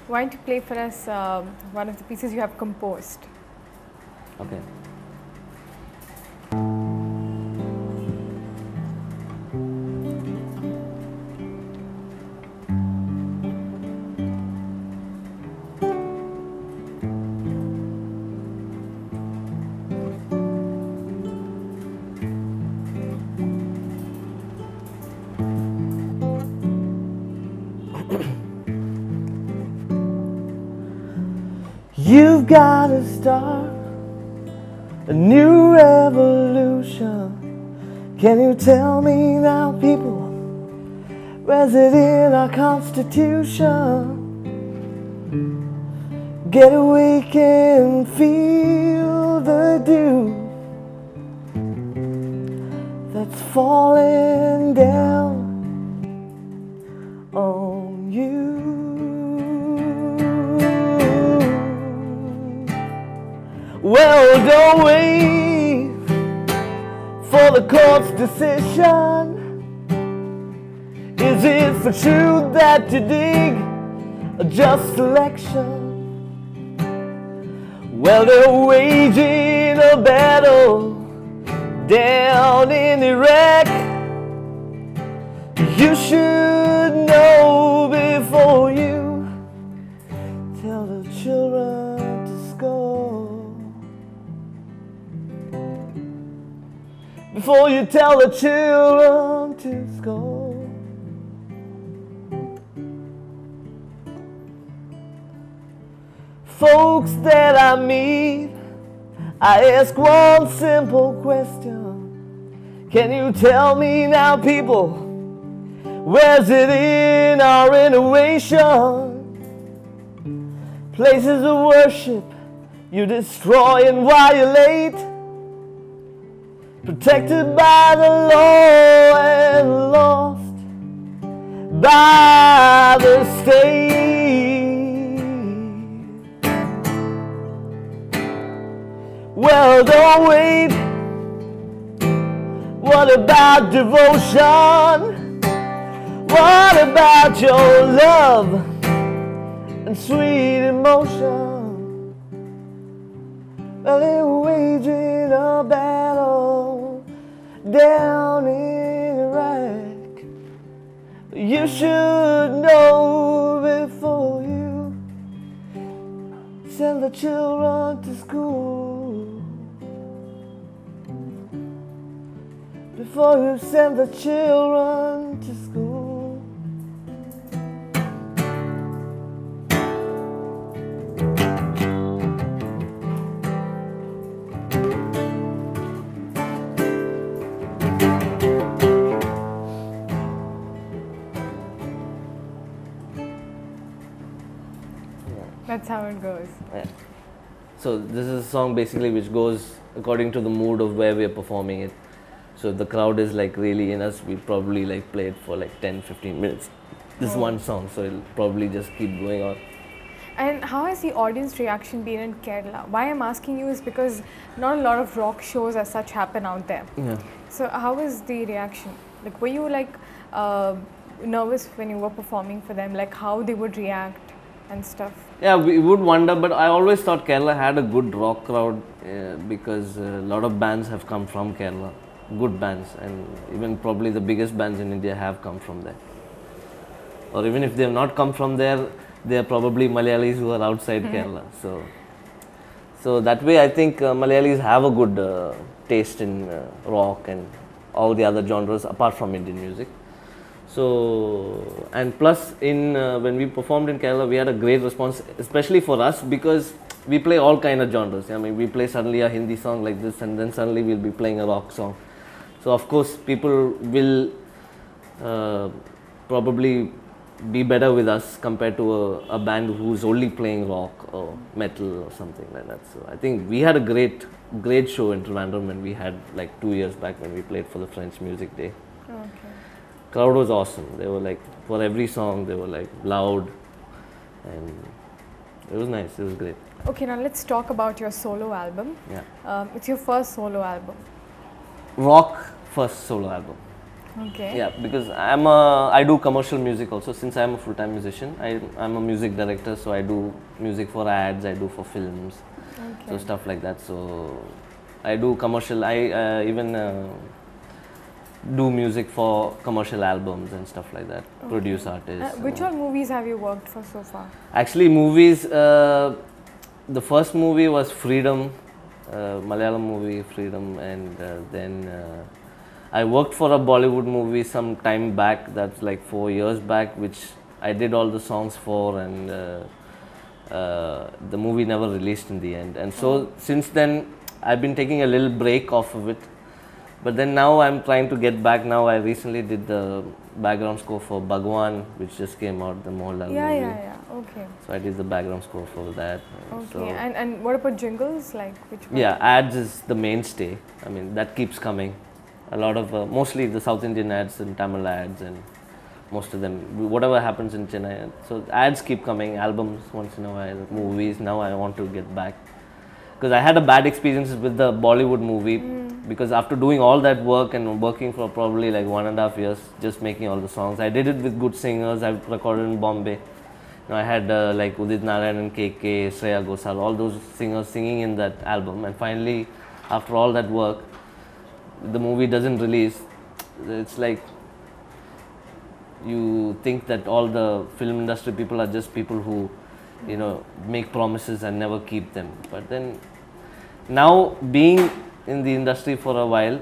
Why don't you play for us one of the pieces you have composed? Okay. You've got to start a new revolution. Can you tell me now, people, where's it in our Constitution? Get awake and feel the dew that's falling down on you. Well, don't wait for the court's decision. Is it for truth that you dig, or just selection? Well, they're waging a battle down in Iraq. You should know before you tell the children to score. Before you tell the children to score. Folks that I meet, I ask one simple question. Can you tell me now, people, where's it in our innovation? Places of worship you destroy and violate, protected by the law and lost by the state. Well, don't wait. What about devotion? What about your love and sweet emotion? Well, they're waging a battle down in Iraq. You should know before you send the children to school. Before you send the children to school. That's how it goes. Yeah. So this is a song basically which goes according to the mood of where we are performing it. So if the crowd is like really in us, we probably like play it for like 10-15 minutes. This one song, so it'll probably just keep going on. And how has the audience reaction been in Kerala? Why I'm asking you is because not a lot of rock shows as such happen out there. Yeah. So how was the reaction? Like, were you like nervous when you were performing for them? Like how they would react and stuff? Yeah, we would wonder, but I always thought Kerala had a good rock crowd because a lot of bands have come from Kerala. Good bands, and even probably the biggest bands in India have come from there. Or even if they have not come from there, they are probably Malayalis who are outside Kerala. So that way I think Malayalis have a good taste in rock and all the other genres apart from Indian music. So, and plus in when we performed in Kerala, we had a great response, especially for us, because we play all kind of genres. I mean, we play suddenly a Hindi song like this, and then suddenly we'll be playing a rock song. So of course people will probably be better with us compared to a band who's only playing rock or metal or something like that. So I think we had a great show in Trivandrum when we had like 2 years back when we played for the French Music Day. Okay. Crowd was awesome. They were like, for every song they were like loud, and it was nice. It was great. Okay, now let's talk about your solo album. Yeah. It's your first solo album. Rock first solo album. Okay. Yeah, because I do commercial music also. Since I'm a full-time musician, I'm a music director, so I do music for ads, I do for films, so Okay. stuff like that. So I do commercial. I even do music for commercial albums and stuff like that. Produce artists. Which all movies have you worked for so far? Actually, movies. The first movie was Freedom, Malayalam movie Freedom, and then I worked for a Bollywood movie some time back. That's like 4 years back, which I did all the songs for, and the movie never released in the end. And so since then, I've been taking a little break off of it. But then now I'm trying to get back. Now I recently did the background score for Bhagwan, which just came out, the Mohanlal movie. Okay. So I did the background score for that. Okay. So And what about jingles? Like which one? yeah, ads is the mainstay. I mean, that keeps coming. A lot of mostly the South Indian ads and Tamil ads, and most of them, whatever happens in Chennai. So ads keep coming, albums once in a while, movies. Now I want to get back, because I had a bad experience with the Bollywood movie, because after doing all that work and working for probably like 1.5 years just making all the songs, I did it with good singers. I've recorded in Bombay. I had like Udit Narayan, KK, Shreya Ghosal, all those singers singing in that album, and finally after all that work the movie doesn't release. It's like you think that all the film industry people are just people who, you know, make promises and never keep them. But then now being in the industry for a while,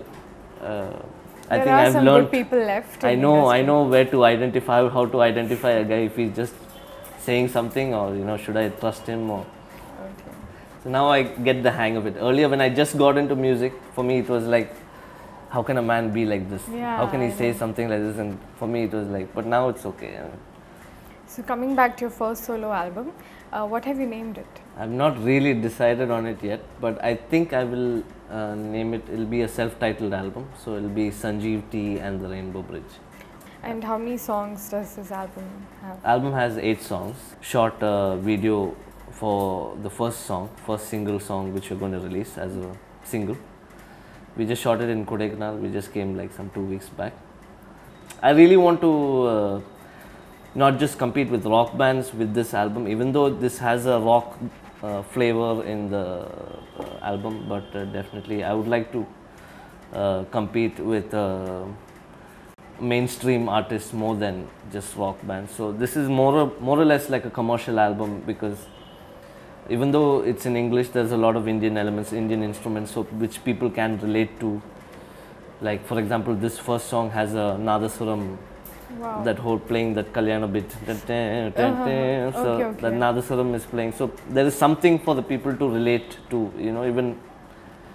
I think I've some learned. Good people left. I know where to identify, how to identify a guy if he's just saying something, or you know, should I trust him, or. Okay. So now I get the hang of it. Earlier when I just got into music, for me it was like, how can a man be like this? Yeah, how can he I say know. something like this? And for me it was like, but now it's okay. So coming back to your first solo album, what have you named it? I've not really decided on it yet, but I think I will name it. It'll be a self-titled album, so it'll be Sanjeev T and the Rainbow Bridge. And how many songs does this album have? Album has 8 songs. Short video for the first single song, which we're going to release as a single. We just shot it in Kodaikanal. We just came like some 2 weeks back. I really want to not just compete with rock bands with this album, even though this has a rock flavor in the album, but definitely I would like to compete with mainstream artists more than just rock bands. So this is more or less like a commercial album, because even though it's in English, there's a lot of Indian elements, Indian instruments, so which people can relate to. Like for example, this first song has a Nadaswaram, that whole playing that Kalyana bit. So that Nadaswaram is playing. So there is something for the people to relate to. You know, even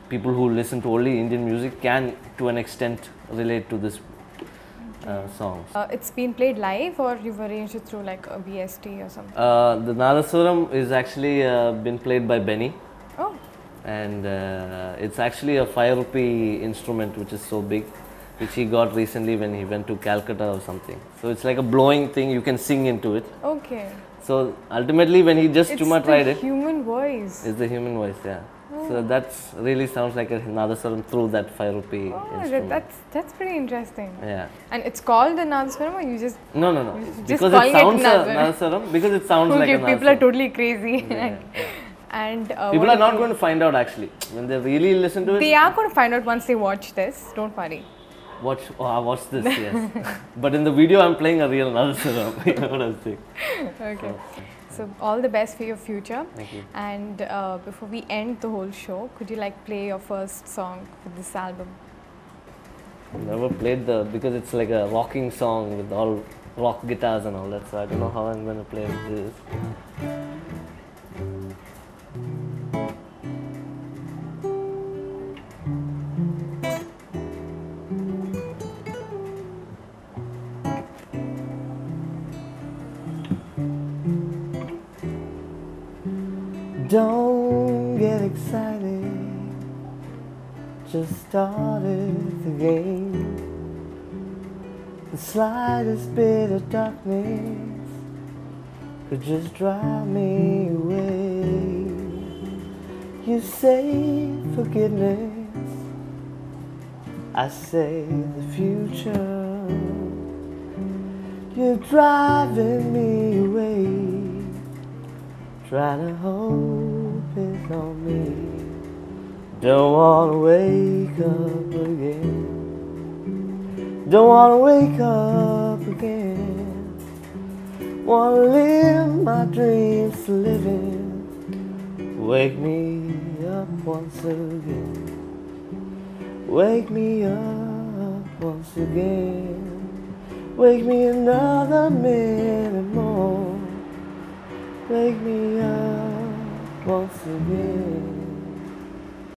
people who listen to only Indian music can, to an extent, relate to this songs. It's been played live, or you've arranged it through like a VST or something? The Nadaswaram is actually been played by Benny. Oh. And it's actually a 5 rupee instrument, which is so big, which he got recently when he went to Calcutta or something. So it's like a blowing thing, you can sing into it. Okay. So ultimately when he just tried it. It's the human voice. It's the human voice, yeah. So that's really sounds like a Nadaswaram through that 5 rupee instrument. That's pretty interesting. Yeah. And it's called the Nadaswaram, or you just... No. Just Because it sounds Nadaswaram. because it sounds like a Nadaswaram. People are totally crazy. Yeah. And people are not going to find out actually. When they really listen to it. They are going to find out once they watch this, don't worry. Watch this, yes. But in the video I'm playing a real Nadaswaram. You know what I'm saying? Okay. So all the best for your future. Thank you. And before we end the whole show, could you like play your first song for this album? I've never played because it's like a rocking song with all rock guitars and all that, so I don't know how I'm going to play this. Don't get excited, just started the game. The slightest bit of darkness could just drive me away. You say forgiveness, I say the future. You're driving me away. Try to hope it's on me. Don't wanna wake up again. Don't wanna wake up again. Wanna live my dreams living. Wake me up once again. Wake me up once again. Wake me another minute more. Wake me up once again.